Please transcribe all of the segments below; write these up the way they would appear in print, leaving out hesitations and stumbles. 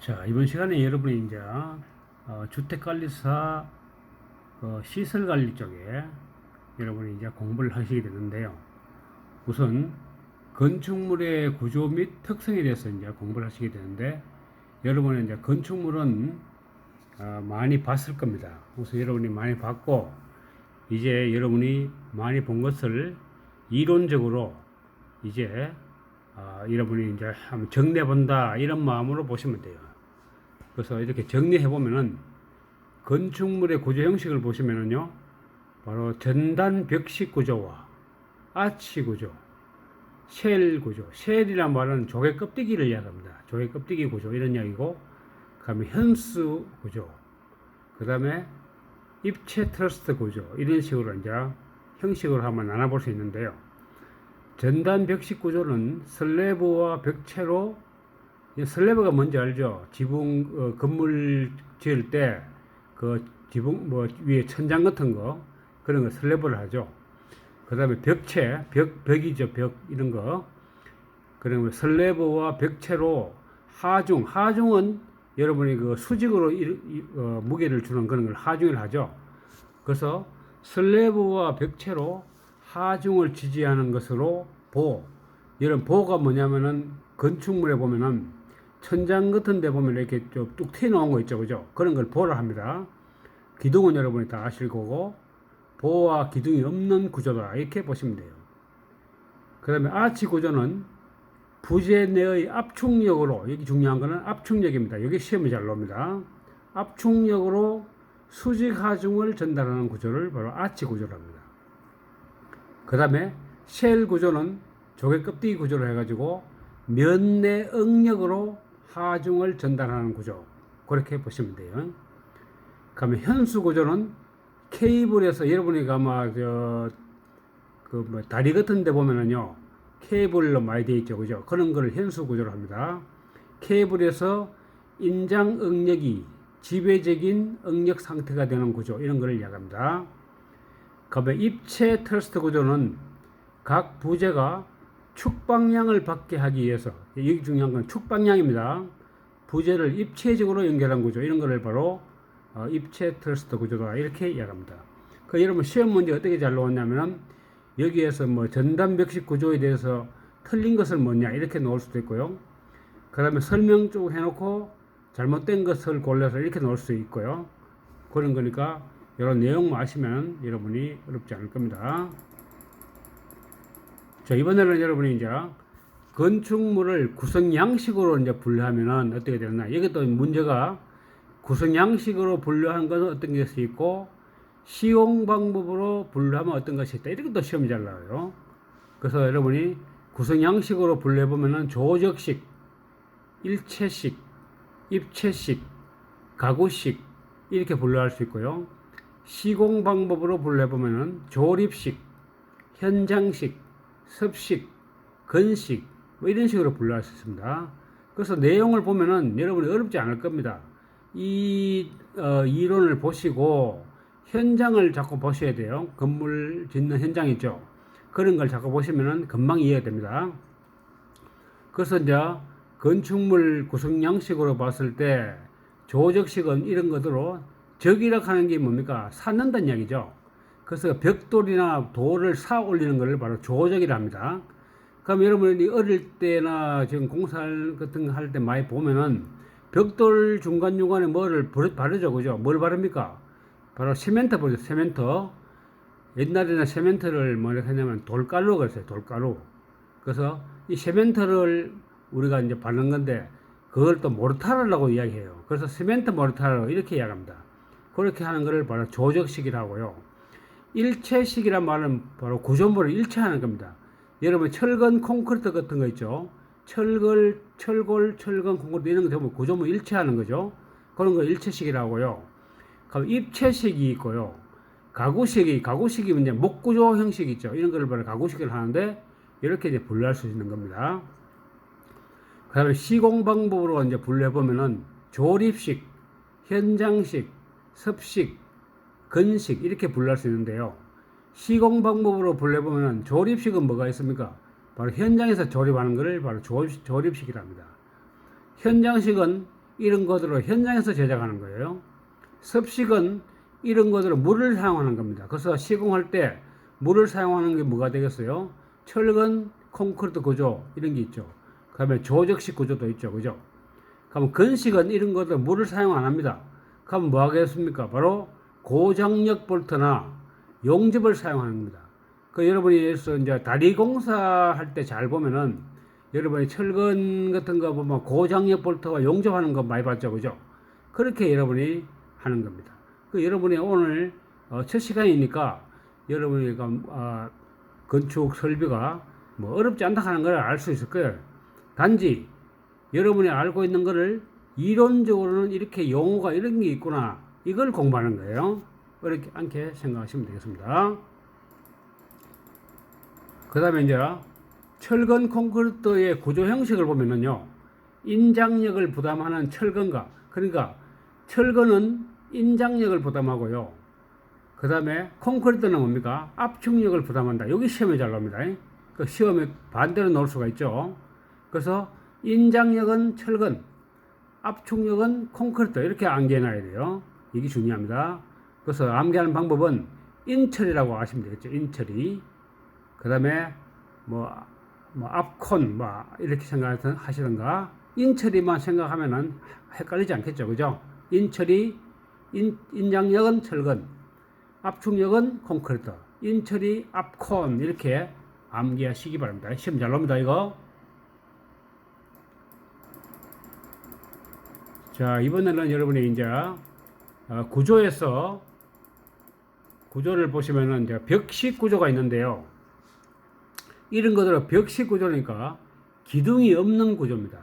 자, 이번 시간에 여러분이 이제 주택관리사 시설관리 쪽에 여러분이 이제 공부를 하시게 되는데요. 우선 건축물의 구조 및 특성에 대해서 이제 공부를 하시게 되는데, 여러분은 이제 건축물은 많이 봤을 겁니다. 우선 여러분이 많이 봤고, 이제 여러분이 많이 본 것을 이론적으로 이제 여러분이 이제 한번 정리해 본다, 이런 마음으로 보시면 돼요. 그래서 이렇게 정리해 보면은 건축물의 구조 형식을 보시면은요, 바로 전단 벽식 구조와 아치 구조, 쉘 구조. 쉘이란 말은 조개 껍데기를 이야기합니다. 조개 껍데기 구조, 이런 이야기고, 그 다음에 현수 구조, 그 다음에 입체 트러스트 구조, 이런 식으로 이제 형식으로 한번 나눠볼 수 있는데요. 전단 벽식 구조는 슬래브와 벽체로, 슬래브가 뭔지 알죠? 지붕 건물 지을 때 그 지붕 위에 천장 같은 거, 그런 거 슬래브를 하죠. 그 다음에 벽체, 벽이죠. 벽, 이런 거. 그러면 슬래브와 벽체로 하중은 여러분이 그 수직으로 무게를 주는 그런 걸 하중을 하죠. 그래서 슬래브와 벽체로 하중을 지지하는 것으로 이런 보가 뭐냐면은 건축물에 보면은 천장 같은 데 보면 이렇게 좀 뚝 튀어나온 거 있죠. 그죠? 그런 걸 보라 합니다. 기둥은 여러분이 다 아실 거고, 보와 기둥이 없는 구조다, 이렇게 보시면 돼요. 그 다음에 아치 구조는 부재 내의 압축력으로, 여기 중요한 거는 압축력입니다. 여기 시험이 잘 나옵니다. 압축력으로 수직 하중을 전달하는 구조를 바로 아치 구조라고 합니다. 그 다음에 쉘 구조는 조개 껍데기 구조로 해가지고 면내 응력으로 하중을 전달하는 구조, 그렇게 보시면 돼요. 그 다음에 현수 구조는 케이블에서, 여러분이 아마 다리 같은 데 보면은요, 케이블로 많이 되어 있죠. 그죠? 그런 걸 현수 구조로 합니다. 케이블에서 인장 응력이 지배적인 응력 상태가 되는 구조, 이런 걸 이야기합니다. 그 다음에 입체 트러스트 구조는 각 부재가 축방향을 받게 하기 위해서, 여기 중요한 건 축방향입니다. 부재를 입체적으로 연결한 구조, 이런 거를 바로 입체 트러스트 구조다, 이렇게 이야기합니다. 그 여러분 시험 문제 어떻게 잘 나왔냐면은, 여기에서 전단 벽식 구조에 대해서 틀린 것을 뭐냐, 이렇게 놓을 수도 있고요. 그 다음에 설명 쭉 해놓고 잘못된 것을 골라서 이렇게 놓을 수 있고요. 그런 거니까 이런 내용만 아시면 여러분이 어렵지 않을 겁니다. 자, 이번에는 여러분이 이제 건축물을 구성 양식으로 이제 분류하면은 어떻게 되나. 여기 또 문제가 구성 양식으로 분류하는 것은 어떤 것이 있고, 시용 방법으로 분류하면 어떤 것이 있다, 이렇게 또 시험이 잘 나와요. 그래서 여러분이 구성 양식으로 분류해 보면은 조적식, 일체식, 입체식, 가구식, 이렇게 분류할 수 있고요. 시공 방법으로 분류해 보면은 조립식, 현장식, 습식, 건식, 이런 식으로 분류할 수 있습니다. 그래서 내용을 보면은 여러분이 어렵지 않을 겁니다. 이 이론을 보시고 현장을 자꾸 보셔야 돼요. 건물 짓는 현장 있죠. 그런 걸 자꾸 보시면은 금방 이해가 됩니다. 그래서 이제 건축물 구성 양식으로 봤을 때 조적식은 이런 것으로, 적이라고 하는 게 뭡니까? 쌓는다는 이야기죠. 그래서 벽돌이나 돌을 쌓아 올리는 것을 바로 조적이라 합니다. 그럼 여러분이 어릴 때나 지금 공사 같은 거 할 때 많이 보면은 벽돌 중간중간에 뭐를 바르죠. 그죠? 뭘 바릅니까? 바로 세멘트 보죠. 세멘트. 옛날에는 세멘트를 뭐라고 했냐면 돌가루라고 했어요. 돌가루. 그래서 이 세멘트를 우리가 이제 바르는 건데, 그걸 또 모르타르라고 이야기해요. 그래서 세멘트 모르타르, 이렇게 이야기합니다. 그렇게 하는 것을 바로 조적식이라고 하고요. 일체식이란 말은 바로 구조물을 일체하는 겁니다. 여러분 철근 콘크리트 같은 거 있죠. 철골, 철근 콘크리트, 이런 거 되면 구조물 일체하는 거죠. 그런 거 일체식이라고 하고요. 그럼 입체식이 있고요. 가구식이 이제 목구조 형식 있죠. 이런 거를 바로 가구식을 하는데, 이렇게 이제 분류할 수 있는 겁니다. 그 다음에 시공 방법으로 이제 분류해 보면은 조립식, 현장식, 습식, 건식, 이렇게 분류할 수 있는데요. 시공 방법으로 분류해 보면은 조립식은 뭐가 있습니까? 바로 현장에서 조립하는 것을 바로 조립식이랍니다. 현장식은 이런 것으로 현장에서 제작하는 거예요. 습식은 이런 것으로 물을 사용하는 겁니다. 그래서 시공할 때 물을 사용하는 게 뭐가 되겠어요? 철근, 콘크리트 구조 이런 게 있죠. 그 다음에 조적식 구조도 있죠. 그죠? 그럼 건식은 이런 것들 물을 사용 안 합니다. 그럼 뭐 하겠습니까? 바로 고장력 볼트나 용접을 사용하는 겁니다. 그 여러분이 이제 다리 공사할 때 잘 보면은 여러분이 철근 같은 거 보면 고장력 볼트와 용접하는 거 많이 봤죠. 그죠? 그렇게 여러분이 하는 겁니다. 그 여러분이 오늘 첫 시간이니까 여러분이 건축 설비가 뭐 어렵지 않다 하는 걸 알 수 있을 거예요. 단지 여러분이 알고 있는 거를 이론적으로는 이렇게 용어가 이런 게 있구나 이걸 공부하는 거예요. 어렵지 않게 생각하시면 되겠습니다. 그 다음에 이제 철근 콘크리트의 구조 형식을 보면은요, 인장력을 부담하는 철근과, 그러니까 철근은 인장력을 부담하고요. 그 다음에 콘크리트는 뭡니까? 압축력을 부담한다. 여기 시험에 잘 나옵니다. 그 시험에 반대로 나올 수가 있죠. 그래서 인장력은 철근, 압축력은 콘크리트 이렇게 암기해놔야 돼요. 이게 중요합니다. 그래서 암기하는 방법은 인처리라고 아시면 되겠죠. 인처리. 그 다음에 압콘 이렇게 생각하시던가 인처리만 생각하면은 헷갈리지 않겠죠. 그죠? 인처리, 인장력은 철근, 압축력은 콘크리트, 인처리, 압콘 이렇게 암기하시기 바랍니다. 시험 잘 나옵니다. 이거. 자, 이번에는 여러분이 이제 구조에서 구조를 보시면은 이제 벽식 구조가 있는데요. 이런 것들은 벽식 구조니까 기둥이 없는 구조입니다.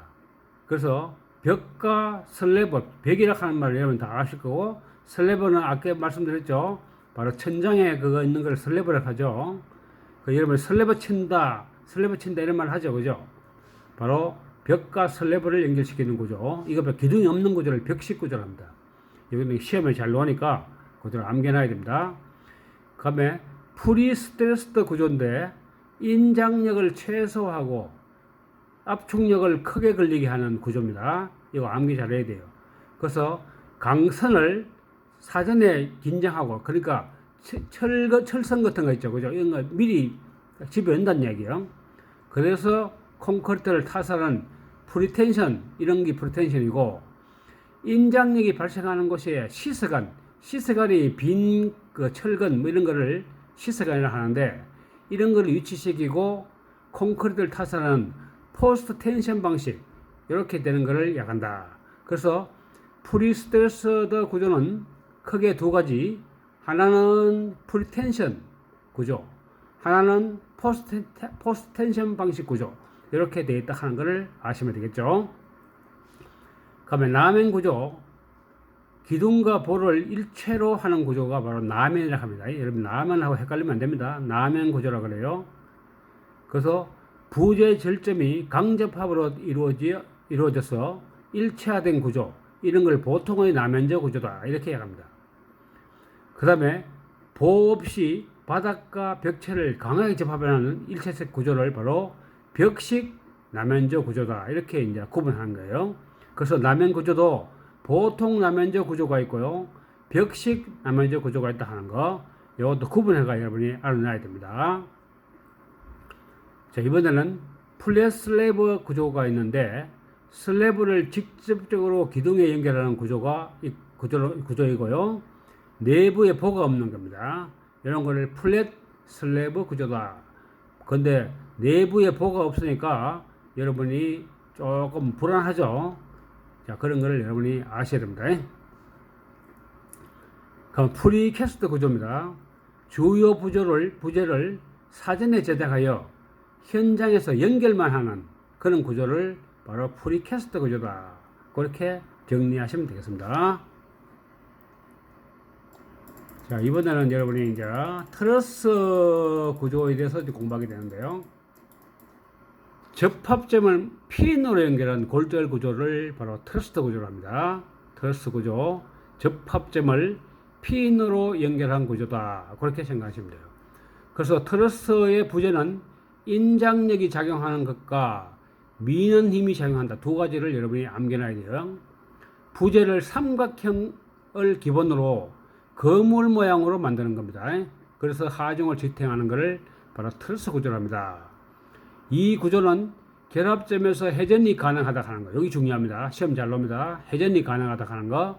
그래서 벽과 슬래브, 벽이라 하는 말을 여러분 다 아실 거고, 슬래브는 아까 말씀드렸죠. 바로 천장에 그거 있는 걸 슬래브라고 하죠. 여러분 슬래브 친다 이런 말 하죠. 그죠? 바로 벽과 슬래브를 연결시키는 구조. 이거 기둥이 없는 구조를 벽식 구조를 합니다. 여기는 시험에 잘 나오니까 그대로 암기해놔야 됩니다. 그 다음에 프리스트레스드 구조인데 인장력을 최소화하고 압축력을 크게 걸리게 하는 구조입니다. 이거 암기 잘해야 돼요. 그래서 강선을 사전에 긴장하고, 그러니까 철선 같은 거 있죠. 그죠? 이런 거 미리 집에 온다는 얘기예요. 그래서 콘크리트를 타설은 프리텐션, 이런 게 프리텐션이고, 인장력이 발생하는 곳이 시스관이 빈 그 철근 이런 거를 시스관이라 하는데, 이런 거를 위치시키고 콘크리트를 타설하는 포스트 텐션 방식 이렇게 되는 것을 약한다. 그래서 프리스트레스드 구조는 크게 두 가지, 하나는 프리텐션 구조, 하나는 포스트 텐션 방식 구조 이렇게 되어 있다 하는 것을 아시면 되겠죠. 그다음에 나멘 구조, 기둥과 볼을 일체로 하는 구조가 바로 나멘이라고 합니다. 여러분 나멘하고 헷갈리면 안 됩니다. 나멘 구조라고 그래요. 그래서 부재 절점이 강접합으로 이루어져서 일체화된 구조, 이런 걸 보통의 나면적 구조다 이렇게 얘기합니다. 그 다음에 보호 없이 바닥과 벽체를 강하게 접합하는 일체적 구조를 바로 벽식 나면적 구조다 이렇게 이제 구분하는 거예요. 그래서 나면 구조도 보통 나면적 구조가 있고요, 벽식 나면적 구조가 있다 하는 거, 이것도 구분해가 여러분이 알아놔야 됩니다. 자, 이번에는 플랫 슬래브 구조가 있는데, 슬래브를 직접적으로 기둥에 연결하는 구조이고요. 내부에 보가 없는 겁니다. 이런 거를 플랫 슬래브 구조다. 근데 내부에 보가 없으니까 여러분이 조금 불안하죠. 자, 그런 거를 여러분이 아셔야 됩니다. 그럼 프리캐스트 구조입니다. 주요 부재를 사전에 제작하여 현장에서 연결만 하는 그런 구조를 바로 프리캐스트 구조다. 그렇게 정리하시면 되겠습니다. 자, 이번에는 여러분이 이제 트러스 구조에 대해서 공부하게 되는데요. 접합점을 핀으로 연결한 골절 구조를 바로 트러스 구조로 합니다. 트러스 구조, 접합점을 핀으로 연결한 구조다. 그렇게 생각하시면 돼요. 그래서 트러스의 부재는 인장력이 작용하는 것과 미는 힘이 작용한다. 두 가지를 여러분이 암기해놔야 돼요. 부재를 삼각형을 기본으로 거물 모양으로 만드는 겁니다. 그래서 하중을 지탱하는 것을 바로 트러스 구조로 합니다. 이 구조는 결합점에서 회전이 가능하다 하는 거, 여기 중요합니다. 시험 잘 놉니다. 회전이 가능하다 하는 거,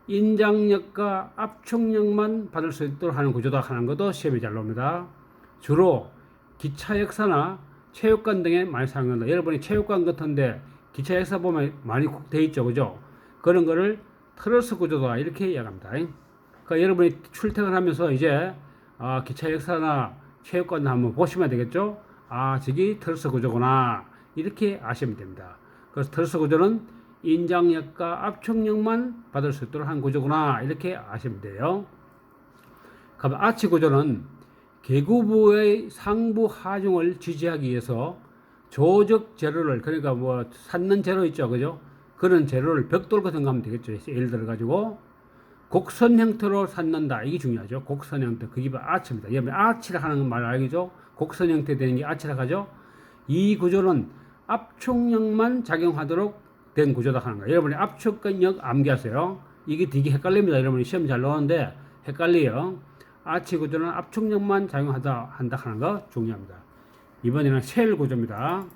인장력과 압축력만 받을 수 있도록 하는 구조다 하는 것도 시험이 잘 나옵니다. 주로 기차 역사나 체육관 등에 많이 사용된다. 여러분이 체육관 같은데 기차 역사 보면 많이 돼 있죠, 그죠? 그런 거를 트러스 구조다 이렇게 이야기합니다. 그러니까 여러분이 출퇴근하면서 이제 기차 역사나 체육관 한번 보시면 되겠죠? 저기 트러스 구조구나 이렇게 아시면 됩니다. 그래서 트러스 구조는 인장력과 압축력만 받을 수 있도록 한 구조구나 이렇게 아시면 돼요. 그럼 아치 구조는 계구부의 상부 하중을 지지하기 위해서 조적 재료를, 그러니까 뭐 샀는 재료 있죠, 그죠? 그런 재료를 벽돌 같은 거 하면 되겠죠. 예를 들어 가지고 곡선 형태로 샀는다, 이게 중요하죠. 곡선 형태, 그게 바로 아치입니다. 여러분 아치라 하는 말 알겠죠? 곡선 형태 되는 게 아치라 하죠. 이 구조는 압축력만 작용하도록 된 구조다 하는 거예요. 여러분이 압축력 암기하세요. 이게 되게 헷갈립니다. 여러분이 시험 잘 나오는데 헷갈려요. 아치 구조는 압축력만 작용한다 하는 거 중요합니다. 이번에는 쉘 구조입니다.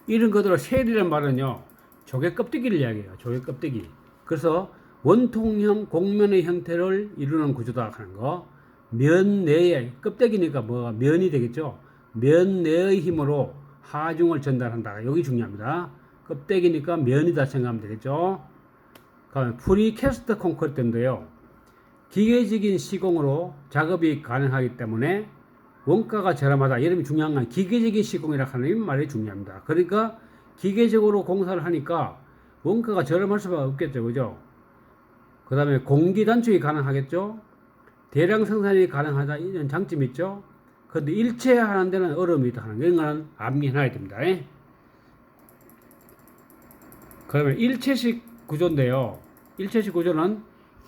이런 것들을 쉘이라는 말은요, 조개 껍데기를 이야기해요. 조개 껍데기. 그래서 원통형 곡면의 형태를 이루는 구조다 하는 거. 면 내에, 껍데기니까 뭐가 면이 되겠죠. 면 내의 힘으로 하중을 전달한다. 여기 중요합니다. 껍데기니까 면이다 생각하면 되겠죠. 그러면 프리캐스트 콘크리트인데요, 기계적인 시공으로 작업이 가능하기 때문에 원가가 저렴하다. 이름이 중요한 건 기계적인 시공이라 하는 말이 중요합니다. 그러니까 기계적으로 공사를 하니까 원가가 저렴할 수밖에 없겠죠, 그죠? 그 다음에 공기 단축이 가능하겠죠. 대량 생산이 가능하다, 이런 장점이 있죠. 그런데 일체하는 데는 어려움이 있다 하는, 이런 거는 암기해놔야 됩니다. 그러면 일체식 구조인데요, 일체식 구조는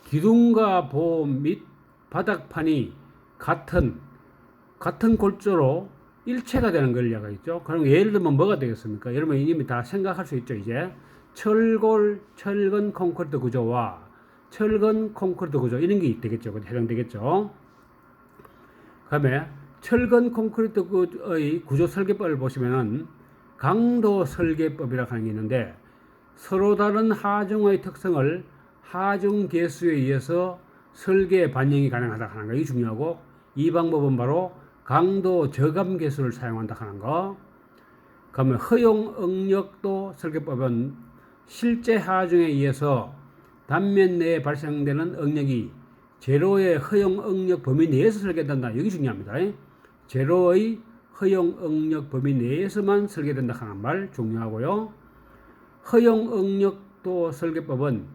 기둥과 보험 및 바닥판이 같은 골조로 일체가 되는 걸 이야기하겠죠. 그럼 예를 들면 뭐가 되겠습니까? 여러분 이미 다 생각할 수 있죠. 이제 철근 콘크리트 구조와 철근 콘크리트 구조, 이런 게 되겠죠. 해당되겠죠. 그다음에 철근 콘크리트의 구조 설계법을 보시면은 강도 설계법이라고 하는 게 있는데, 서로 다른 하중의 특성을 하중 개수에 의해서 설계 반영이 가능하다 하는 거, 이게 중요하고, 이 방법은 바로 강도 저감 개수를 사용한다 하는 거. 그러면 허용 응력도 설계법은 실제 하중에 의해서 단면 내에 발생되는 응력이 제로의 허용 응력 범위 내에서 설계된다. 여기 중요합니다. 제로의 허용 응력 범위 내에서만 설계된다 하는 말 중요하고요. 허용 응력도 설계법은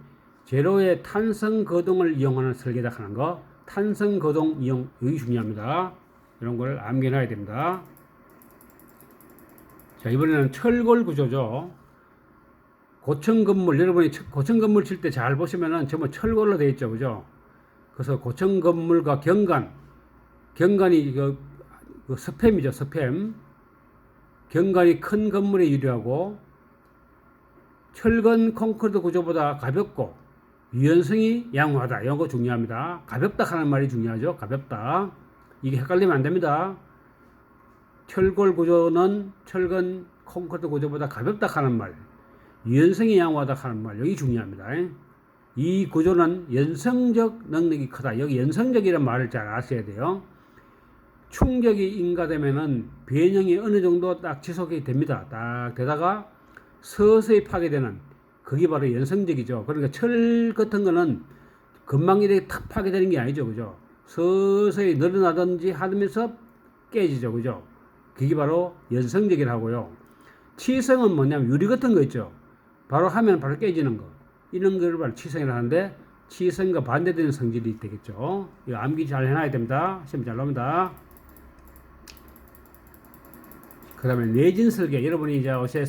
제로의 탄성 거동을 이용하는 설계다 하는 거, 탄성 거동 이용, 여기 중요합니다. 이런 걸 암기해놔야 됩니다. 자, 이번에는 철골 구조죠. 고층 건물, 여러분이 고층 건물 칠 때 잘 보시면은 전부 철골로 되어 있죠, 그죠? 그래서 고층 건물과 경관이 그 스팸이죠, 스팸. 경관이 큰 건물에 유리하고 철근 콘크리트 구조보다 가볍고 유연성이 양호하다. 이거 중요합니다. 가볍다 하는 말이 중요하죠. 가볍다. 이게 헷갈리면 안 됩니다. 철골 구조는 철근 콘크리트 구조보다 가볍다 하는 말, 유연성이 양호하다 하는 말, 여기 중요합니다. 이 구조는 연성적 능력이 크다. 여기 연성적이라는 말을 잘 아셔야 돼요. 충격이 인가되면은 변형이 어느 정도 딱 지속이 됩니다. 딱 되다가 서서히 파괴되는, 그게 바로 연성적이죠. 그러니까 철 같은 거는 금방 이렇게 탁 파괴되는 게 아니죠, 그죠? 서서히 늘어나든지 하면서 깨지죠, 그죠? 그게 바로 연성적이라고요. 치성은 뭐냐면 유리 같은 거 있죠. 바로 하면 바로 깨지는 거, 이런 걸 바로 치성이라 하는데, 치성과 반대되는 성질이 되겠죠. 이거 암기 잘 해놔야 됩니다. 시험 잘 나옵니다. 그 다음에 내진 설계. 여러분이 이제 어제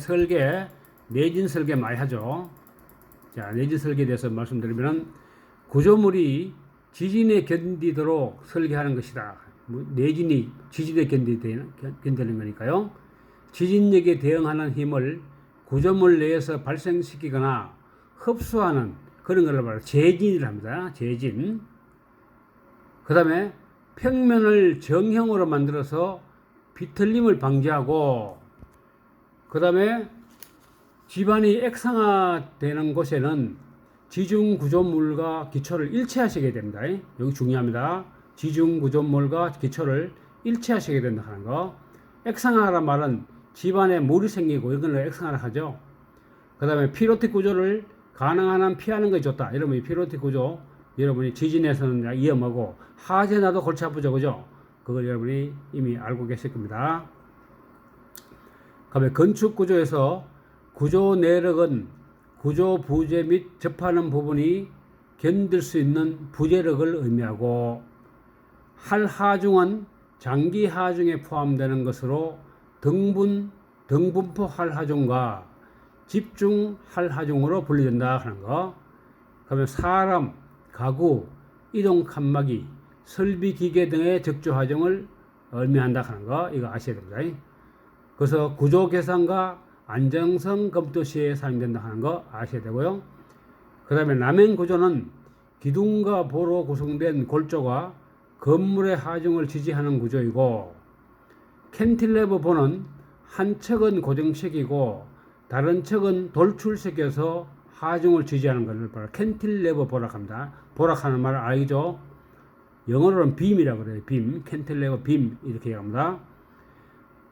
내진 설계 많이 하죠. 자, 내진 설계에 대해서 말씀드리면, 구조물이 지진에 견디도록 설계하는 것이다. 내진이 지진에 견디는 거니까요. 지진력에 대응하는 힘을 구조물 내에서 발생시키거나 흡수하는 그런 걸 말해서 재진이라 합니다. 재진. 그 다음에 평면을 정형으로 만들어서 비틀림을 방지하고, 그 다음에 집안이 액상화되는 곳에는 지중구조물과 기초를 일치하시게 됩니다. 여기 중요합니다. 지중구조물과 기초를 일치하시게 된다 하는 거. 액상화란 말은 집안에 물이 생기고 이걸 액상화라 하죠. 그 다음에 피로틱 구조를 가능한 한 피하는 것이 좋다. 여러분이 피로틱 구조, 여러분이 지진에서는 위험하고 하재 나도 골치 아프죠, 그죠? 그걸 여러분이 이미 알고 계실 겁니다. 그다음에 건축 구조에서 구조 내력은 구조 부재 및 접하는 부분이 견딜 수 있는 부재력을 의미하고, 할하중은 장기 하중에 포함되는 것으로 등분포 할하중과 집중 할하중으로 분리된다 하는 거. 그러면 사람, 가구, 이동 칸막이, 설비 기계 등의 적조 하중을 의미한다 하는 거, 이거 아셔야 됩니다. 그래서 구조 계산과 안정성 검토 시에 사용된다 하는 거 아셔야 되고요. 그 다음에 남행 구조는 기둥과 보로 구성된 골조가 건물의 하중을 지지하는 구조이고, 캔틸레버 보는 한 척은 고정식이고 다른 척은 돌출식에서 하중을 지지하는 것을 바로 캔틸레버 보락 합니다. 보락하는 말 알죠? 영어로는 빔이라고 그래요. 빔, 캔틸레버 빔 이렇게 얘기합니다.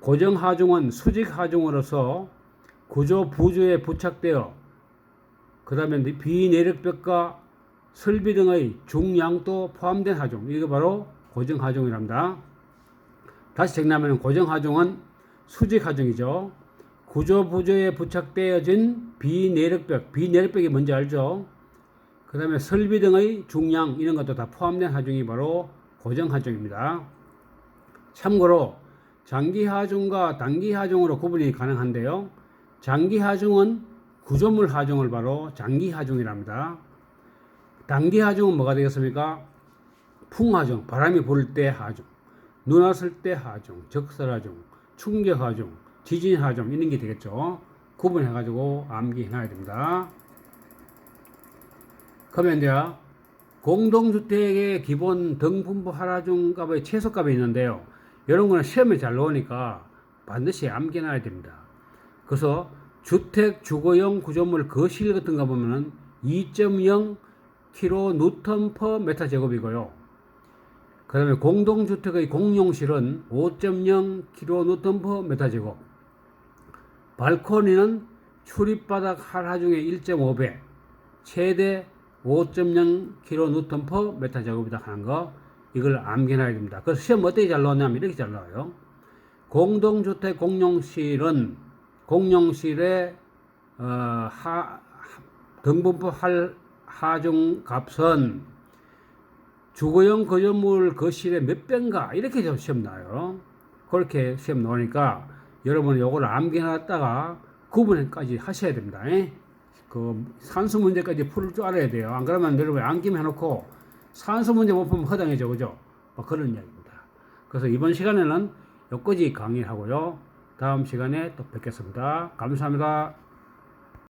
고정 하중은 수직 하중으로서 구조 부조에 부착되어 그 다음에 비내력벽과 설비 등의 중량도 포함된 하중, 이거 바로 고정 하중이랍니다. 다시 정리하면 고정 하중은 수직 하중이죠. 구조 부조에 부착되어진 비내력벽이 뭔지 알죠? 그 다음에 설비 등의 중량 이런 것도 다 포함된 하중이 바로 고정 하중입니다. 참고로 장기 하중과 단기 하중으로 구분이 가능한데요. 장기 하중은 구조물 하중을 바로 장기 하중이랍니다. 단기 하중은 뭐가 되겠습니까? 풍하중, 바람이 불 때 하중, 눈 왔을 때 하중, 적설하중, 충격하중, 지진하중 이런 게 되겠죠. 구분해가지고 암기해놔야 됩니다. 그러면 이제 공동주택의 기본 등분포 할하중 값의 최소값이 있는데요. 이런 거는 시험에 잘 나오니까 반드시 암기해놔야 됩니다. 그래서 주택 주거용 구조물 거실 같은 거 보면은 2.0 kN/m 제곱이고요. 그 다음에 공동주택의 공용실은 5.0 kN/m 제곱. 발코니는 출입바닥 할하중의 1.5배, 최대 5.0 kN/m 제곱이다 하는 거, 이걸 암기해놔야 됩니다. 그래서 시험 어떻게 잘 나왔냐면 이렇게 잘 나와요. 공동주택 공용실은 공용실의 등분포 하중 값은 주거용 거주물 거실의 몇 배인가 이렇게 시험 나와요. 그렇게 시험 나오니까 여러분 요거를 암기해놨다가 구분까지 하셔야 됩니다. 그 산수 문제까지 풀 줄 알아야 돼요. 안 그러면 여러분 암기만 해놓고 산수 문제 못 풀면 허당해져, 그죠? 그런 이야기입니다. 그래서 이번 시간에는 여기까지 강의하고요. 다음 시간에 또 뵙겠습니다. 감사합니다.